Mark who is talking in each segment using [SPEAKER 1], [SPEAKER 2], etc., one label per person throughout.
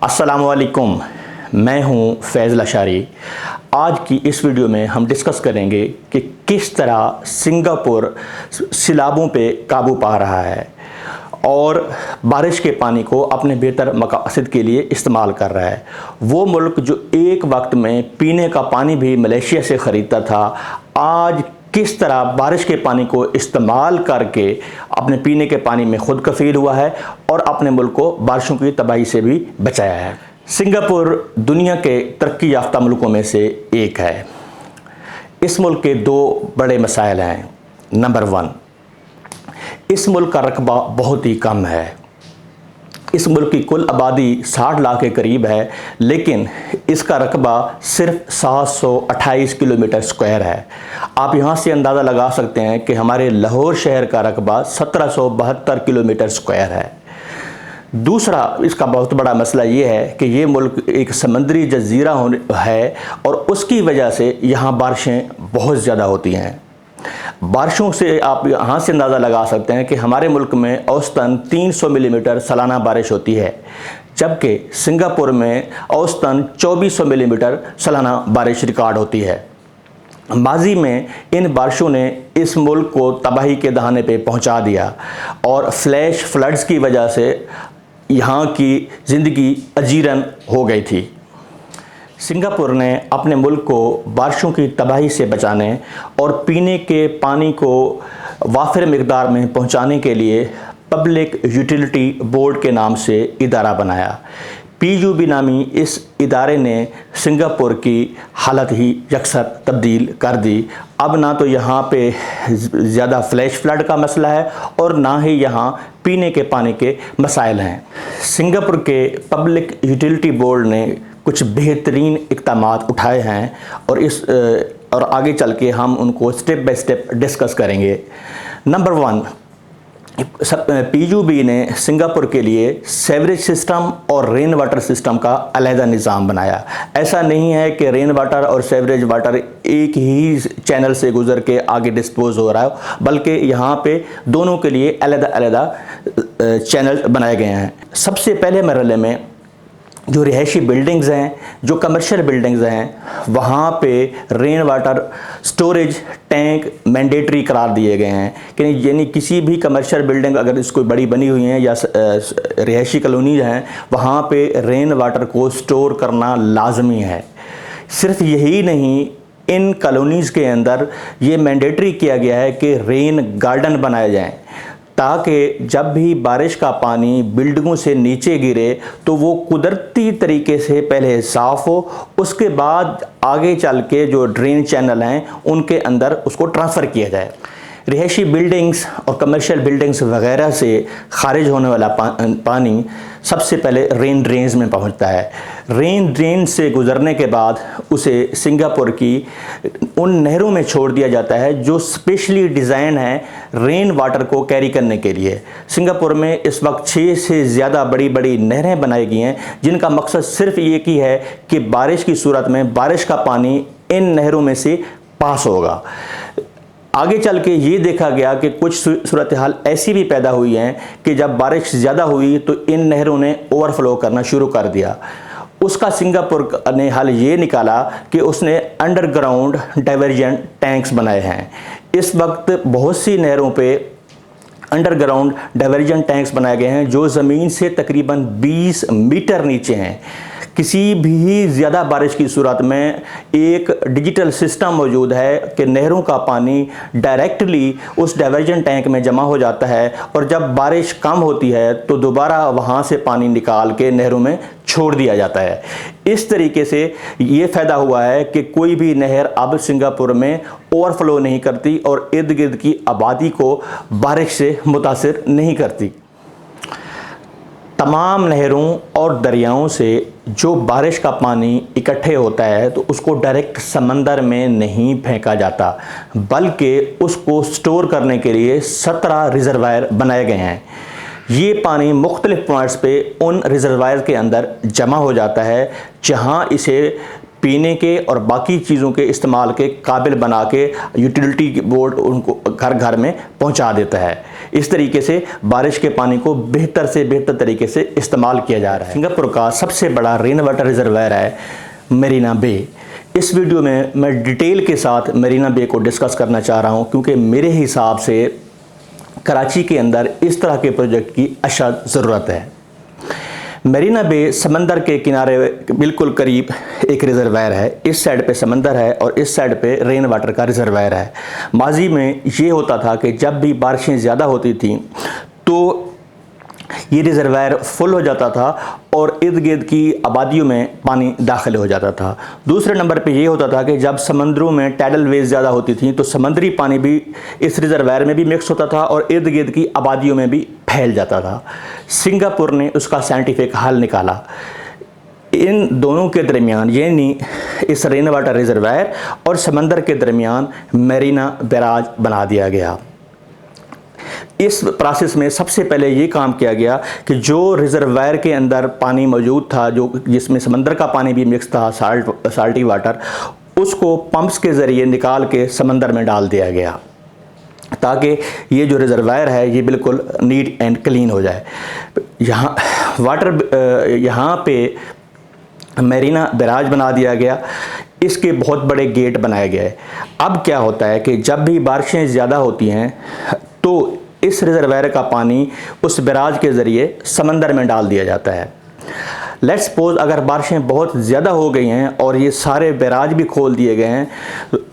[SPEAKER 1] अस्सलामुअलैकुम, मैं हूं फैज़ लशारी। आज की इस वीडियो में हम डिस्कस करेंगे कि किस तरह सिंगापुर सैलाबों पे काबू पा रहा है और बारिश के पानी को अपने बेहतर मकसद के लिए इस्तेमाल कर रहा है। वो मुल्क जो एक वक्त में पीने का पानी भी मलेशिया से ख़रीदता था, आज किस तरह बारिश के पानी को इस्तेमाल करके अपने पीने के पानी में खुद कफ़ील हुआ है और अपने मुल्क को बारिशों की तबाही से भी बचाया है। सिंगापुर दुनिया के तरक्की याफ्ता मुल्कों में से एक है। इस मुल्क के दो बड़े मसाइल हैं। नंबर 1, इस मुल्क का रकबा बहुत ही कम है। इस मुल्क की कुल आबादी 60 लाख के करीब है, लेकिन इसका रकबा सिर्फ 728 किलोमीटर स्क्वायर है। आप यहाँ से अंदाज़ा लगा सकते हैं कि हमारे लाहौर शहर का रकबा 1772 किलोमीटर स्क्वायर है। दूसरा इसका बहुत बड़ा मसला ये है कि ये मुल्क एक समंदरी जजीरा है और उसकी वजह से यहाँ बारिशें बहुत ज़्यादा होती हैं। बारिशों से आप यहाँ से अंदाज़ा लगा सकते हैं कि हमारे मुल्क में औसतन 300 मिलीमीटर सालाना बारिश होती है, जबकि सिंगापुर में औसतन 2400 मिलीमीटर सालाना बारिश रिकॉर्ड होती है। माजी में इन बारिशों ने इस मुल्क को तबाही के दहाने पे पहुँचा दिया और फ्लैश फ्लड्स की वजह से यहाँ की ज़िंदगी अजीरन हो गई थी। सिंगापुर ने अपने मुल्क को बारिशों की तबाही से बचाने और पीने के पानी को वाफिर मिकदार में पहुंचाने के लिए पब्लिक यूटिलिटी बोर्ड के नाम से इदारा बनाया। PUB नामी इस इदारे ने सिंगापुर की हालत ही यकसर तब्दील कर दी। अब ना तो यहाँ पे ज़्यादा फ्लैश फ्लड का मसला है और ना ही यहाँ पीने के पानी के मसाइल हैं। सिंगापुर के पब्लिक यूटिलिटी बोर्ड ने कुछ बेहतरीन इक़दामात उठाए हैं और आगे चल के हम उनको स्टेप बाय स्टेप डिस्कस करेंगे। नंबर 1, PUB ने सिंगापुर के लिए सेवरेज सिस्टम और रेन वाटर सिस्टम का अलहदा निज़ाम बनाया। ऐसा नहीं है कि रेन वाटर और सेवरेज वाटर एक ही चैनल से गुज़र के आगे डिस्पोज हो रहा है, बल्कि यहाँ पे दोनों के लिए अलहदा अलहदा चैनल बनाए गए हैं। सबसे पहले मरहले में जो रिहायशी बिल्डिंग्स हैं, जो कमर्शियल बिल्डिंग्स हैं, वहाँ पे rain water storage tank mandatory करार दिए गए हैं कि यानी किसी भी कमर्शियल बिल्डिंग अगर इसको बड़ी बनी हुई हैं या रिहायशी कॉलोनीज हैं, वहाँ पे रेन वाटर को स्टोर करना लाजमी है। सिर्फ यही नहीं, इन कॉलोनीज़ के अंदर ये मैंडेटरी किया गया है कि रेन गार्डन बनाए जाएँ, ताकि जब भी बारिश का पानी बिल्डिंगों से नीचे गिरे तो वो कुदरती तरीके से पहले साफ़ हो, उसके बाद आगे चल के जो ड्रेन चैनल हैं उनके अंदर उसको ट्रांसफ़र किया जाए। रिहायशी बिल्डिंग्स और कमर्शियल बिल्डिंग्स वगैरह से खारिज होने वाला पानी सबसे पहले रेन ड्रेन्स में पहुंचता है। रेन ड्रेन से गुज़रने के बाद उसे सिंगापुर की उन नहरों में छोड़ दिया जाता है जो स्पेशली डिज़ाइन है रेन वाटर को कैरी करने के लिए। सिंगापुर में इस वक्त 6 से ज़्यादा बड़ी बड़ी नहरें बनाई गई हैं, जिनका मकसद सिर्फ ये की है कि बारिश की सूरत में बारिश का पानी इन नहरों में से पास होगा। आगे चल के ये देखा गया कि कुछ सूरत हाल ऐसी भी पैदा हुई हैं कि जब बारिश ज़्यादा हुई तो इन नहरों ने ओवरफ्लो करना शुरू कर दिया। उसका सिंगापुर ने हल ये निकाला कि उसने अंडरग्राउंड डाइवर्जन टैंक्स बनाए हैं। इस वक्त बहुत सी नहरों पे अंडरग्राउंड डाइवर्जन टैंक्स बनाए गए हैं जो ज़मीन से तकरीबन 20 मीटर नीचे हैं। किसी भी ज़्यादा बारिश की सूरत में एक डिजिटल सिस्टम मौजूद है कि नहरों का पानी डायरेक्टली उस डाइवर्जन टैंक में जमा हो जाता है और जब बारिश कम होती है तो दोबारा वहाँ से पानी निकाल के नहरों में छोड़ दिया जाता है। इस तरीके से ये फ़ायदा हुआ है कि कोई भी नहर अब सिंगापुर में ओवरफ्लो नहीं करती और इर्द गिर्द की आबादी को बारिश से मुतासिर नहीं करती। तमाम नहरों और दरियाओं से जो बारिश का पानी इकट्ठे होता है तो उसको डायरेक्ट समंदर में नहीं फेंका जाता, बल्कि उसको स्टोर करने के लिए 17 रिजर्वायर बनाए गए हैं। ये पानी मुख्तलिफ पॉइंट्स पे उन रिजर्वायर के अंदर जमा हो जाता है जहाँ इसे पीने के और बाकी चीज़ों के इस्तेमाल के काबिल बना के यूटिलिटी बोर्ड उनको घर घर में पहुंचा देता है। इस तरीके से बारिश के पानी को बेहतर से बेहतर तरीके से इस्तेमाल किया जा रहा है। सिंगापुर का सबसे बड़ा रेन वाटर रिजर्वायर है मरीना बे। इस वीडियो में मैं डिटेल के साथ मरीना बे को डिस्कस करना चाह रहा हूं, क्योंकि मेरे हिसाब से कराची के अंदर इस तरह के प्रोजेक्ट की अशद ज़रूरत है। मरीना बे समंदर के किनारे बिल्कुल करीब एक रिजर्वायर है। इस साइड पे समंदर है और इस साइड पे रेन वाटर का रिजर्वायर है। माजी में ये होता था कि जब भी बारिशें ज़्यादा होती थीं तो ये रिजर्वायर फुल हो जाता था और इर्द गिर्द की आबादियों में पानी दाखिल हो जाता था। दूसरे नंबर पे ये होता था कि जब समंदरों में टाइडल वेव ज़्यादा होती थी तो समुद्री पानी भी इस रिजर्वायर में भी मिक्स होता था और इर्द गिर्द की आबादियों में भी फैल जाता था। सिंगापुर ने उसका साइंटिफिक हल निकाला। इन दोनों के दरमियान, यानी इस रेन वाटर रिजर्वायर और समंदर के दरमियान मरीना बैराज बना दिया गया। इस प्रोसेस में सबसे पहले ये काम किया गया कि जो रिजर्वायर के अंदर पानी मौजूद था, जो जिसमें समंदर का पानी भी मिक्स था, साल्टी वाटर, उसको पंप्स के ज़रिए निकाल के समंदर में डाल दिया गया ताकि ये जो रिजर्वायर है ये बिल्कुल नीट एंड क्लीन हो जाए। यहाँ पे मरीना बैराज बना दिया गया। इसके बहुत बड़े गेट बनाए गए। अब क्या होता है कि जब भी बारिशें ज़्यादा होती हैं तो इस रिजर्वायर का पानी उस बैराज के ज़रिए समंदर में डाल दिया जाता है। लेट्स सपोज अगर बारिशें बहुत ज़्यादा हो गई हैं और ये सारे बैराज भी खोल दिए गए हैं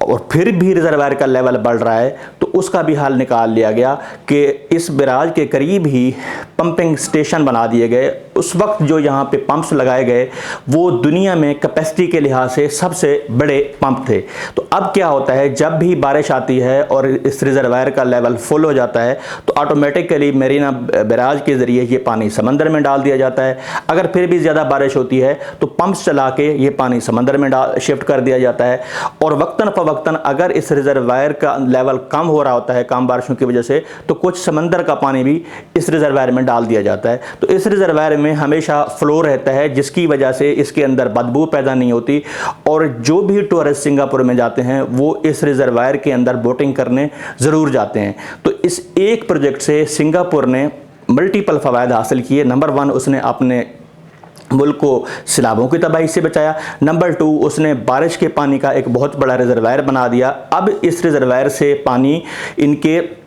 [SPEAKER 1] और फिर भी रिजर्वायर का लेवल बढ़ रहा है तो उसका भी हल निकाल लिया गया कि इस बैराज के करीब ही पंपिंग स्टेशन बना दिए गए। उस वक्त जो यहाँ पे पंप्स लगाए गए वो दुनिया में कैपेसिटी के लिहाज से सबसे बड़े पंप थे। तो अब क्या होता है, जब भी बारिश आती है और इस रिजर्वायर का लेवल फुल हो जाता है तो ऑटोमेटिकली मरीना बैराज के ज़रिए ये पानी समंदर में डाल दिया जाता है। अगर फिर भी ज़्यादा बारिश होती है तो पंप्स चला के ये पानी समंदर में शिफ्ट कर दिया जाता है। और वक्तन फ़वक्तन अगर इस रिजर्वायर का लेवल कम हो रहा होता है कम बारिशों की वजह से, तो कुछ समंदर का पानी भी इस रिजर्वायर में डाल दिया जाता है। तो इस रिजर्वायर में हमेशा फ्लो रहता है, जिसकी वजह से इसके अंदर बदबू पैदा नहीं होती। और जो भी टूरिस्ट सिंगापुर में जाते हैं वो इस रिजर्वायर के अंदर बोटिंग करने ज़रूर जाते हैं। तो इस एक प्रोजेक्ट से सिंगापुर ने मल्टीपल फ़वायद हासिल किए। नंबर 1, उसने अपने मुल्क को सैलाबों की तबाही से बचाया। नंबर 2, उसने बारिश के पानी का एक बहुत बड़ा रिजर्वायर बना दिया। अब इस रिजर्वायर से पानी इनके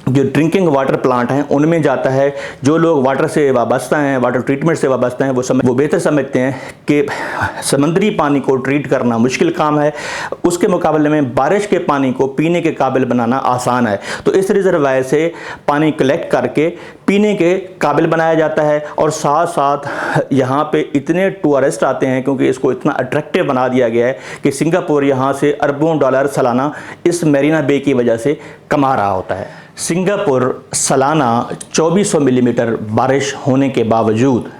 [SPEAKER 1] जो ड्रिंकिंग वाटर प्लांट हैं उनमें जाता है। जो लोग वाटर से वाबस्ता हैं, वाटर ट्रीटमेंट से वाबस्ता हैं, वो बेहतर समझते हैं कि समुद्री पानी को ट्रीट करना मुश्किल काम है, उसके मुकाबले में बारिश के पानी को पीने के काबिल बनाना आसान है। तो इस रिजर्वायर से पानी कलेक्ट करके पीने के काबिल बनाया जाता है। और साथ साथ यहाँ पे इतने टूरिस्ट आते हैं क्योंकि इसको इतना अट्रैक्टिव बना दिया गया है कि सिंगापुर यहाँ से अरबों डॉलर सालाना इस मरीना बे की वजह से कमा रहा होता है। सिंगापुर सालाना 2400 मिलीमीटर बारिश होने के बावजूद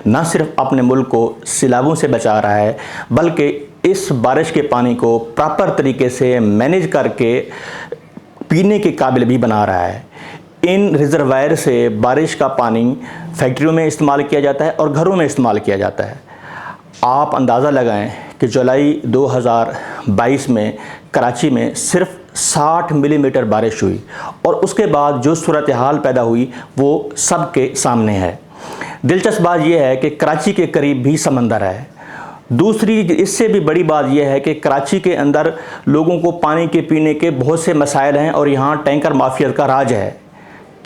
[SPEAKER 1] न सिर्फ अपने मुल्क को सैलाबों से बचा रहा है, बल्कि इस बारिश के पानी को प्रॉपर तरीके से मैनेज करके पीने के काबिल भी बना रहा है। इन रिजर्वायर से बारिश का पानी फैक्ट्रियों में इस्तेमाल किया जाता है और घरों में इस्तेमाल किया जाता है। आप अंदाज़ा लगाएं कि जुलाई 2022 में कराची में सिर्फ 60 मिलीमीटर बारिश हुई और उसके बाद जो सूरत हाल पैदा हुई वो सबके सामने है। दिलचस्प बात यह है कि कराची के करीब भी समंदर है। दूसरी इससे भी बड़ी बात यह है कि कराची के अंदर लोगों को पानी के पीने के बहुत से मसाइल हैं और यहाँ टैंकर माफिया का राज है।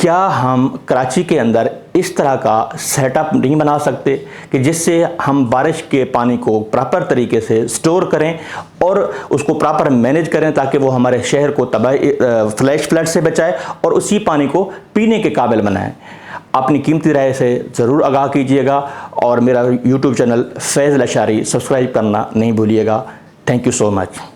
[SPEAKER 1] क्या हम कराची के अंदर इस तरह का सेटअप नहीं बना सकते कि जिससे हम बारिश के पानी को प्रॉपर तरीके से स्टोर करें और उसको प्रॉपर मैनेज करें ताकि वो हमारे शहर को तबाही फ्लैश फ्लड से बचाए और उसी पानी को पीने के काबिल बनाएं। अपनी कीमती राय से ज़रूर आगाह कीजिएगा और मेरा YouTube चैनल फैज़ अल अशारी सब्सक्राइब करना नहीं भूलिएगा। Thank you so much.